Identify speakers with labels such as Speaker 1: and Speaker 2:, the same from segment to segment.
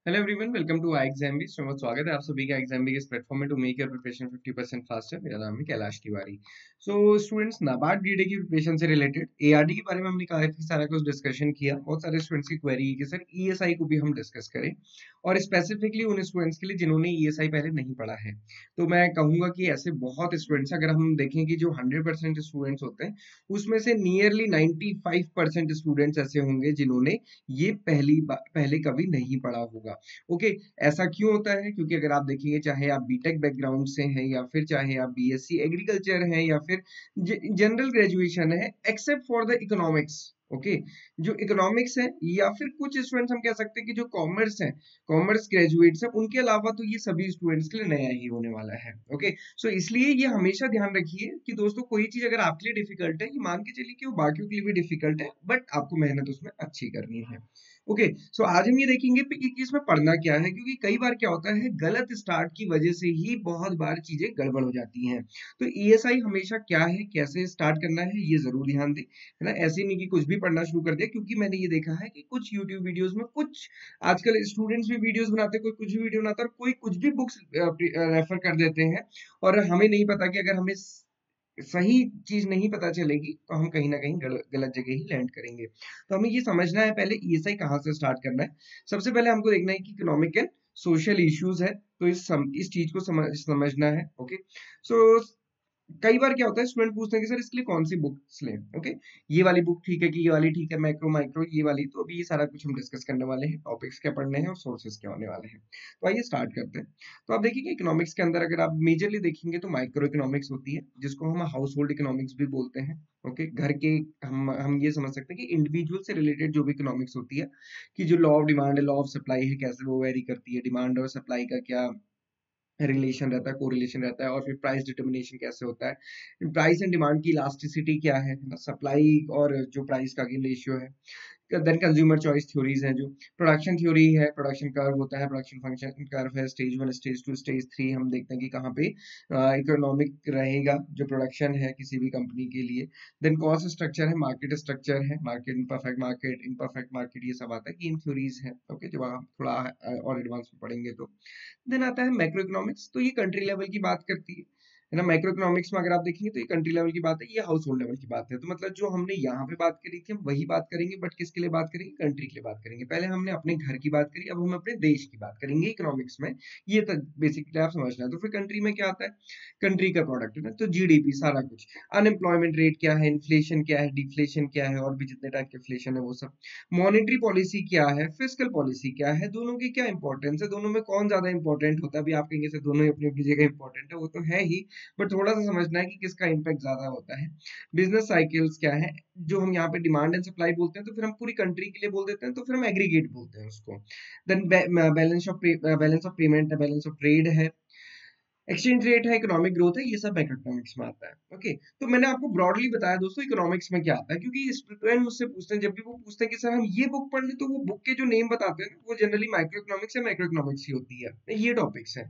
Speaker 1: Hello everyone, welcome to ixamBee. स्वागत है आप सभी का एग्जाम भी इस प्लेटफॉर्म में to make your preparation 50% faster. मेरा नाम है कैलाश तिवारी। सो स्टूडेंट्स, नाबार्ड डीडे की प्रिपरेशन से रिलेटेड एआरडी के बारे में हमने काफी सारा कुछ डिस्कशन किया। बहुत सारे स्टूडेंट्स की क्वेरी है कि सर ईएसआई को भी हम डिस्कस करें, और स्पेसिफिकली उन स्टूडेंट्स के लिए जिन्होंने ईएसआई पहले नहीं पढ़ा है। तो मैं कहूंगा कि ऐसे बहुत स्टूडेंट्स, अगर हम देखें कि जो 100% स्टूडेंट्स होते हैं उसमें से नियरली 95% स्टूडेंट्स ऐसे होंगे जिन्होंने ये पहले कभी नहीं पढ़ा होगा। ओके, ऐसा क्यों होता है? क्योंकि अगर आप देखेंगे, चाहे आप बीटेक बैकग्राउंड से हैं या फिर चाहे आप बीएससी एग्रीकल्चर हैं या फिर जनरल ग्रेजुएशन है, except for the economics. Okay, जो इकोनॉमिक्स है या फिर कुछ स्टूडेंट्स हम कह सकते हैं कि जो कॉमर्स है, कॉमर्स ग्रेजुएट्स हैं, उनके अलावा तो ये सभी स्टूडेंट्स के लिए नया ही होने वाला है। ओके, सो इसलिए ये हमेशा ध्यान रखिए कि दोस्तों, कोई चीज अगर आपके लिए डिफिकल्ट है, ये मान के चलिए कि वो बाकियों के लिए भी डिफिकल्ट है, बट आपको मेहनत उसमें अच्छी करनी है। ओके, सो आज हम ये देखेंगे कि इसमें पढ़ना क्या है, क्योंकि कई बार क्या होता है, गलत स्टार्ट की वजह से ही बहुत बार चीजें गड़बड़ हो जाती हैं। तो ईएसआई हमेशा क्या है, कैसे स्टार्ट करना है, ये जरूर ध्यान दें, है ना। ऐसे नहीं कि कुछ भी पढ़ना शुरू कर दिया, क्योंकि मैंने ये देखा है कि कुछ यूट्यूब वीडियोस में, कुछ आजकल स्टूडेंट्स भी वीडियोस बनाते हैं, कोई कुछ भी वीडियो बनाता है और कोई कुछ भी बुक्स रेफर कर देते हैं, और हमें नहीं पता कि अगर हमें सही चीज नहीं पता चलेगी तो हम कहीं ना कहीं गलत जगह ही लैंड करेंगे। तो हमें ये समझना है पहले ईएसआई कहाँ से स्टार्ट करना है। सबसे पहले हमको देखना है कि इकोनॉमिक एंड सोशल इश्यूज है, तो इस चीज को समझना है। ओके, सो कई बार क्या होता है, स्टूडेंट पूछते हैं कि सर इसके लिए कौन सी बुक्स लें। ओके, ये वाली बुक ठीक है कि ये वाली ठीक है, मैक्रो माइक्रो ये वाली। तो अभी ये सारा कुछ हम डिस्कस करने वाले हैं, टॉपिक्स क्या पढ़ने हैं और सोर्सेज क्या होने वाले हैं। तो आइए स्टार्ट करते हैं। तो आप देखिए कि इकोनॉमिक्स के अंदर अगर आप मेजरली देखेंगे तो माइक्रो इकोनॉमिक्स होती है, जिसको हम हाउस होल्ड इकोनॉमिक्स भी बोलते हैं। ओके, घर के, हम ये समझ सकते हैं कि इंडिविजुअल से रिलेटेड जो भी इकोनॉमिक्स होती है, कि जो लॉ ऑफ डिमांड है, लॉ ऑफ सप्लाई है, कैसे वो वेरी करती है, डिमांड और सप्लाई का क्या रिलेशन रहता है, कोरिलेशन रहता है, और फिर प्राइस डिटर्मिनेशन कैसे होता है, प्राइस एंड डिमांड की इलास्टिसिटी क्या है ना, सप्लाई और जो प्राइस का रेशियो है। देन कंज्यूमर चॉइस थ्योरीज हैं, जो प्रोडक्शन थ्योरी है, प्रोडक्शन कर्व होता है, प्रोडक्शन फंक्शन कर्व है, स्टेज 1 स्टेज 2 स्टेज 3। हम देखते हैं कि कहाँ पे इकोनॉमिक रहेगा जो प्रोडक्शन है किसी भी कंपनी के लिए। देन कॉस्ट स्ट्रक्चर है, मार्केट स्ट्रक्चर है, मार्केट इम्परफेक्ट मार्केट, ये सब आता है कि इन थ्योरीज है। ओके, जब आप थोड़ा और एडवांस में पढ़ेंगे तो। देन आता है मैक्रो इकोनॉमिक्स, तो ये कंट्री लेवल की बात करती है ना। माइक्रो इकोनॉमिक्स में अगर आप देखेंगे तो ये कंट्री लेवल की बात है, ये हाउस होल्ड लेवल की बात है। तो मतलब जो हमने यहाँ पे बात करी थी हम वही बात करेंगे, बट किसके लिए बात करेंगे? कंट्री के लिए बात करेंगे। पहले हमने अपने घर की बात करी, अब हम अपने देश की बात करेंगे इकोनॉमिक्स में। ये तो बेसिकली आप समझना है। तो फिर कंट्री में क्या आता है? कंट्री का प्रोडक्ट है ना, तो जीडीपी सारा कुछ, अनएम्प्लॉयमेंट रेट क्या है, इन्फ्लेशन क्या है, डिफ्लेशन क्या है, और भी जितने टाइप के इन्फ्लेशन है वो सब। मॉनेटरी पॉलिसी क्या है, फिस्कल पॉलिसी क्या है, दोनों की क्या इंपॉर्टेंस है, दोनों में कौन ज्यादा इंपॉर्टेंट होता है। अभी आप कहेंगे से दोनों ही अपनी अपनी जगह इंपॉर्टेंट है, वो तो है ही, बट थोड़ा सा समझना है कि किसका इम्पैक्ट ज्यादा होता है। बिजनेस साइकिल्स क्या है, जो हम यहाँ पे डिमांड एंड सप्लाई बोलते हैं तो फिर हम पूरी कंट्री के लिए बोल देते हैं, तो फिर हम एग्रीगेट बोलते हैं उसको। देन बैलेंस ऑफ पेमेंट है, बैलेंस ऑफ ट्रेड है, एक्सचेंज रेट है, इकोनॉमिक ग्रोथ है, ये सब मैक्रो इकोनॉमिक्स में आता है। ओके, तो मैंने आपको ब्रॉडली बताया दोस्तों इकोनॉमिक्स में क्या आता है, क्योंकि स्टूडेंट मुझसे पूछते हैं, जब भी वो पूछते हैं कि सर हम ये बुक पढ़ लें, तो वो बुक के जो नेम बताते हैं वो जनरली माइक्रो इकोनॉमिक्स या मैक्रो इकोनॉमिक्स ही होती है, ये टॉपिक्स है।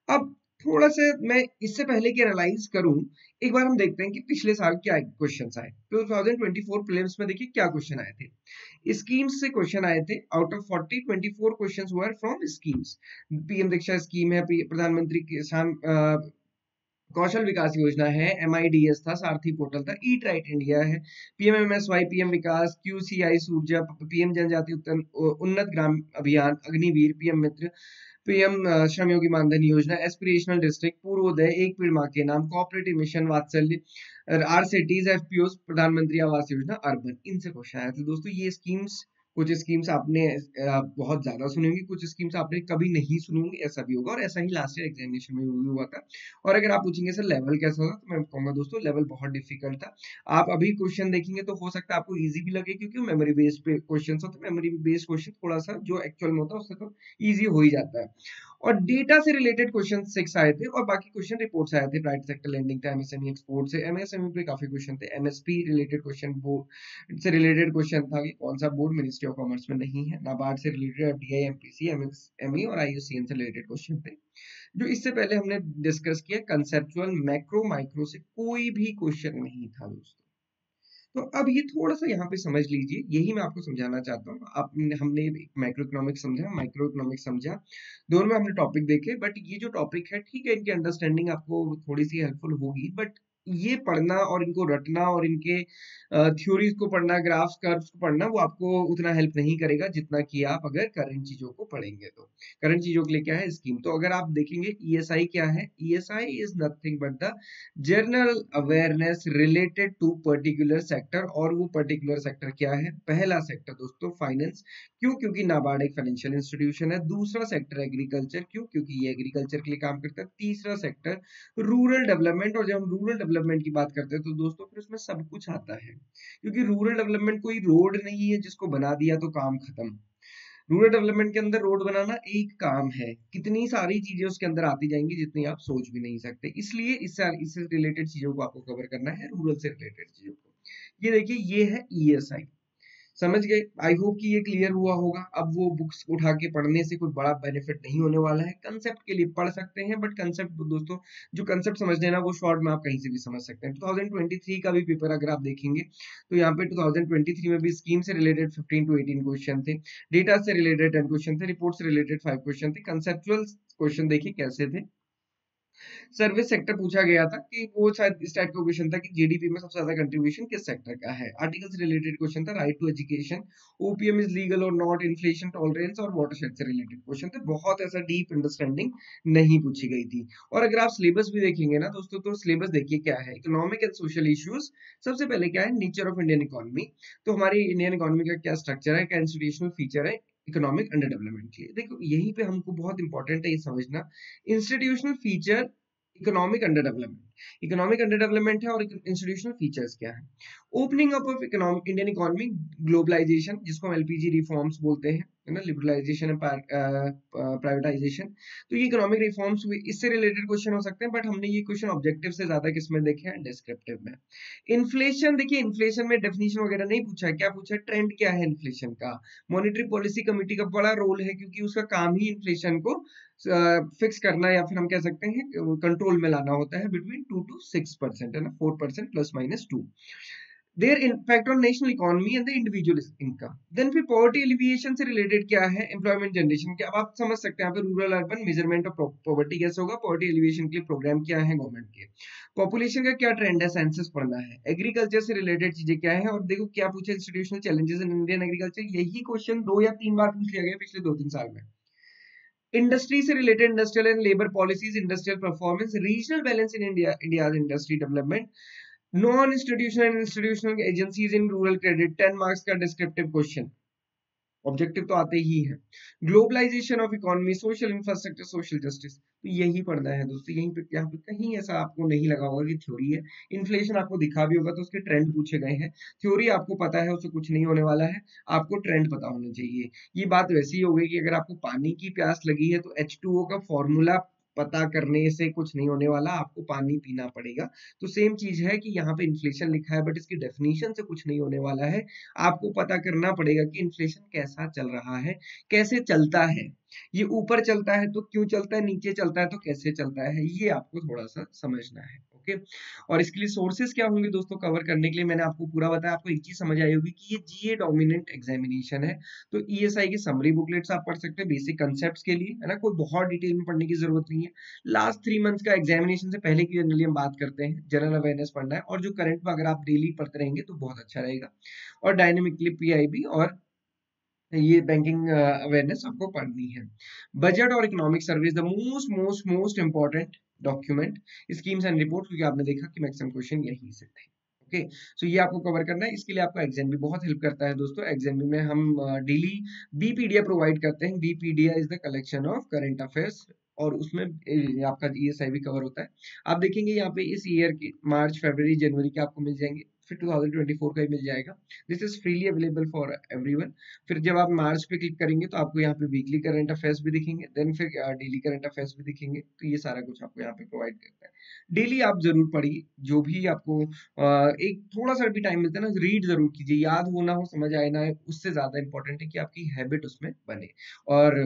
Speaker 1: अब थोड़ा सा मैं इससे पहले कि एनालाइज करूं, एक बार हम देखते हैं कि पिछले साल क्या क्वेश्चंस आए। 2024 प्रीलिम्स में देखिए क्या क्वेश्चन आए थे। स्कीम्स से क्वेश्चन आए थे। Out of 40, 24 questions were from schemes. PM Diksha scheme है, प्रधानमंत्री किसान कौशल विकास योजना है, एमआईडीएस था, सारथी पोर्टल था, ईट राइट इंडिया है, पीएमएमएसवाई, पीएम विकास, क्यूसीआई सूर्या, पीएम जनजाति उन्नत ग्राम अभियान, अग्निवीर, पीएम मित्र, पीएम श्रम योगी मानधन योजना, एस्पिरेशनल डिस्ट्रिक्ट, पूर्वोदय, एक पेड़ मां के नाम, कोऑपरेटिव मिशन, वात्सल्य, आरसीटीज, एफपीओ, प्रधानमंत्री आवास योजना, अर्बन। इनसे क्वेश्चन आया था दोस्तों। ये स्कीम्स, कुछ स्कीम्स आपने बहुत ज्यादा सुनी होंगी, कुछ स्कीम्स आपने कभी नहीं सुनी होंगी, ऐसा भी होगा, और ऐसा ही लास्ट ईयर एग्जामिनेशन में भी हुआ था। और अगर आप पूछेंगे सर लेवल कैसा होगा, तो मैं कहूंगा दोस्तों लेवल बहुत डिफिकल्ट था। आप अभी क्वेश्चन देखेंगे तो हो सकता है आपको इजी भी लगे, क्योंकि मेमोरी बेस्ड क्वेश्चन होते हैं। मेमोरी बेस्ड क्वेश्चन थोड़ा सा जो एक्चुअल में होता है उससे तो इजी हो ही जाता है। और डेटा से रिलेटेड क्वेश्चन 6 आए थे, और बाकी क्वेश्चन रिपोर्ट से आए थे। प्राइवेट सेक्टर लेंडिंग था, एमएसएमई एक्सपोर्ट से, एमएसएमई पे काफी क्वेश्चन थे, एमएसपी रिलेटेड क्वेश्चन, बोर्ड से रिलेटेड क्वेश्चन था कि कौन सा बोर्ड मिनिस्ट्री ऑफ कॉमर्स में नहीं है, नाबार्ड से रिलेटेड, एफडीआई, एमपीसी, एमएसएमई और आईयूसीएन से रिलेटेड क्वेश्चन थे। जो इससे पहले हमने डिस्कस किया, कंसेप्चुअल मैक्रो माइक्रो से कोई भी क्वेश्चन नहीं था दोस्तों। तो अब ये थोड़ा-सा यहाँ पे समझ लीजिए, यही मैं आपको समझाना चाहता हूँ। आपने हमने मैक्रो इकोनॉमिक्स समझा, माइक्रो इकोनॉमिक्स समझा, दोनों में हमने टॉपिक देखे, बट ये जो टॉपिक है ठीक है, इनकी अंडरस्टैंडिंग आपको थोड़ी-सी हेल्पफुल होगी, बट ये पढ़ना और इनको रटना और इनके थ्योरीज को पढ़ना, ग्राफ्स, कर्व्स को पढ़ना, वो आपको उतना हेल्प नहीं करेगा जितना कि आप अगर करंट चीज़ों को पढ़ेंगे तो। करंट चीज़ों के लिए क्या है? स्कीम। तो अगर आप देखेंगे ईएसआई क्या है? ESI is nothing but the general awareness related to particular sector, और वो पर्टिकुलर सेक्टर क्या है? पहला सेक्टर दोस्तों फाइनेंस। क्यों? क्योंकि नाबार्ड एक फाइनेंशियल इंस्टीट्यूशन है। दूसरा सेक्टर एग्रीकल्चर। क्यों? क्योंकि ये एग्रीकल्चर के लिए काम करता है। तीसरा सेक्टर रूरल डेवलपमेंट। और जब हम रूरल डेवलपमेंट की बात करते हैं तो दोस्तों फिर उसमें सब कुछ आता है, क्योंकि रूरल डेवलपमेंट कोई रोड नहीं है जिसको बना दिया तो काम खत्म। रूरल डेवलपमेंट के अंदर रोड बनाना एक काम है, कितनी सारी चीजें उसके अंदर आती जाएंगी जितनी आप सोच भी नहीं सकते। इसलिए इससे रिलेटेड चीजों को आपको कवर करना है, रूरल से रिलेटेड चीजों को। ये देखिए, ये है ईएसआई। समझ गए? आई होप कि ये क्लियर हुआ होगा। अब वो बुक्स उठा के पढ़ने से कोई बड़ा बेनिफिट नहीं होने वाला है। कंसेप्ट के लिए पढ़ सकते हैं, बट कंसेप्ट दोस्तों, जो कंसेप्ट समझते हैं ना, वो शॉर्ट में आप कहीं से भी समझ सकते हैं। 2023 का भी पेपर अगर आप देखेंगे तो यहाँ पे 2023 में भी स्कीम से रिलेटेड 15 to 18 क्वेश्चन थे, डेटा से रिलेटेड 10 क्वेश्चन थे, रिपोर्ट से रिलेटेड 5 क्वेश्चन थे। कंसेप्चुअल क्वेश्चन देखिए कैसे थे। सर्विस सेक्टर पूछा गया था कि वो शायद इस टाइप का क्वेश्चन था कि जीडीपी में सबसे ज्यादा कंट्रीब्यूशन किस सेक्टर का है। आर्टिकल से रिलेटेड क्वेश्चन था, right to education, OPM is legal और नॉट, इन्फ्लेशन टॉलरेंस, और वाटरशेड से रिलेटेड क्वेश्चन थे। बहुत ऐसा डीप अंडरस्टैंडिंग नहीं पूछी गई थी। और अगर आप सिलेबस भी देखेंगे ना दोस्तों, तो सिलेबस देखिए क्या है। इकोनॉमिक एंड सोशल इश्यूज, सबसे पहले क्या है? Nature of Indian economy. तो हमारी इंडियन इकोनॉमी का क्या स्ट्रक्चर है, क्या इंस्टीट्यूशनल फीचर है इकोनॉमिक अंडर डेवलपमेंट के लिए। देखो यहीं पे हमको बहुत इंपॉर्टेंट है ये समझना, institutional feature economic under development. Economic under development है और इंस्टीट्यूशनल फीचर्स क्या है? Opening up of economic Indian economy, globalisation जिसको हम एलपीजी रिफॉर्म्स बोलते हैं, है ना, लिबरलाइजेशन एंड प्राइवेटाइजेशन। तो ये इकोनॉमिक रिफॉर्म्स हुए, इससे रिलेटेड क्वेश्चन हो सकते हैं, बट हमने ये क्वेश्चन ऑब्जेक्टिव से ज्यादा किसमें देखे हैं? डिस्क्रिप्टिव में। इन्फ्लेशन, देखिए इन्फ्लेशन में डेफिनेशन वगैरह नहीं पूछा है, क्या पूछा है? ट्रेंड क्या है इन्फ्लेशन का। मॉनेटरी पॉलिसी कमेटी का बड़ा रोल है, क्योंकि उसका काम ही इन्फ्लेशन को फिक्स करना, या फिर हम कह सकते हैं कंट्रोल में लाना होता है बिटवीन 2 to 6%, है ना, 4% plus minus 2। Their impact on national economy and the individual income. Then फिर पॉवर्टी एलिविएशन से रिलेटेड क्या है? Employment generation. क्या अब आप समझ सकते हैं यहाँ पे rural urban measurement of poverty कैसे होगा? पॉवर्टी एलिविएशन के लिए प्रोग्राम क्या है गवर्नमेंट के? पॉपुलेशन का क्या ट्रेंड है? सेंसस पढ़ना है। एग्रीकल्चर से रिलेटेड चीजें क्या है? और देखो क्या पूछा, institutional challenges in Indian agriculture. यही क्वेश्चन 2 या 3 बार पूछ लिया गया पिछले 2-3 साल में। इंडस्ट्री से related industrial and labour policies, industrial performance, regional balance in India, India industry development, non institutional and institutional agencies in rural credit. 10 marks का डिस्क्रिप्टिव क्वेश्चन, ऑब्जेक्टिव तो आते ही है। Globalisation of economy, social infrastructure, social justice. तो यही पढ़ना है दोस्तों। यहीं पे यहाँ पे कहीं ऐसा आपको नहीं लगा होगा कि थ्योरी है। इन्फ्लेशन आपको दिखा भी होगा तो उसके ट्रेंड पूछे गए हैं। थ्योरी आपको पता है, उससे कुछ नहीं होने वाला है, आपको ट्रेंड पता होना चाहिए। ये बात वैसी हो गई कि अगर आपको पानी की प्यास लगी है तो H2O का फॉर्मूला पता करने से कुछ नहीं होने वाला, आपको पानी पीना पड़ेगा। तो सेम चीज है कि यहाँ पे इन्फ्लेशन लिखा है, बट इसकी डेफिनेशन से कुछ नहीं होने वाला है। आपको पता करना पड़ेगा कि इन्फ्लेशन कैसा चल रहा है, कैसे चलता है। ये ऊपर चलता है तो क्यों चलता है, नीचे चलता है तो कैसे चलता है, ये आपको थोड़ा सा समझना है। ओके, और इसके लिए सोर्सेस क्या होंगे दोस्तों कवर करने के लिए, मैंने आपको पूरा बताया। आपको एक चीज समझ आई होगी कि ये जीए डोमिनेंट एग्जामिनेशन है, तो ईएसआई की समरी बुकलेट्स आप पढ़ सकते हैं बेसिक कंसेप्ट्स के लिए, है ना, कोई बहुत डिटेल में पढ़ने की जरूरत नहीं है। लास्ट 3 मंथ्स का एग्जामिनेशन से पहले की जनरली हम बात करते हैं, जनरल अवेयरनेस पढ़ना है, और जो करंट में अगर आप डेली पढ़ते रहेंगे तो बहुत अच्छा रहेगा। और डायनेमिकली पीआईबी और ये बैंकिंग अवेयरनेस आपको पढ़नी है। बजट और economic service, the most most most important document, schemes and report, क्योंकि आपने देखा कि मैक्सिमम क्वेश्चन यहीं से थे। ओके, सो ये आपको कवर करना है। इसके लिए आपका एग्जाम भी बहुत हेल्प करता है दोस्तों। एग्जाम में हम डेली बीपीडीए प्रोवाइड करते हैं। BPDA is the collection of current affairs, और उसमें आपका ईएसआई भी कवर होता है। आप देखेंगे यहाँ पे इस ईयर के मार्च, फरवरी, जनवरी के आपको मिल जाएंगे, फिर 2024 का ही मिल जाएगा। This is freely available for everyone. फिर जब आप मार्च पे क्लिक करेंगे तो आपको यहाँ पे वीकली करंट अफेयर्स भी दिखेंगे, देन फिर डेली करंट अफेयर्स भी दिखेंगे। तो ये सारा कुछ आपको यहाँ पे प्रोवाइड करता है। डेली आप जरूर पढ़िए, जो भी आपको एक थोड़ा सा भी टाइम मिलता है ना, रीड जरूर कीजिए। याद हो ना हो, समझ आए ना आए, उससे ज्यादा इंपॉर्टेंट है कि आपकी हैबिट उसमें बने। और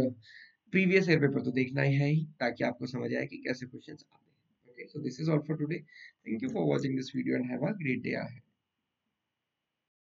Speaker 1: प्रीवियस ईयर पेपर तो देखना ही है ही, ताकि आपको समझ आए कि कैसे क्वेश्चन आते हैं। Okay, so this is all for today. Thank you for watching this video and have a great day ahead.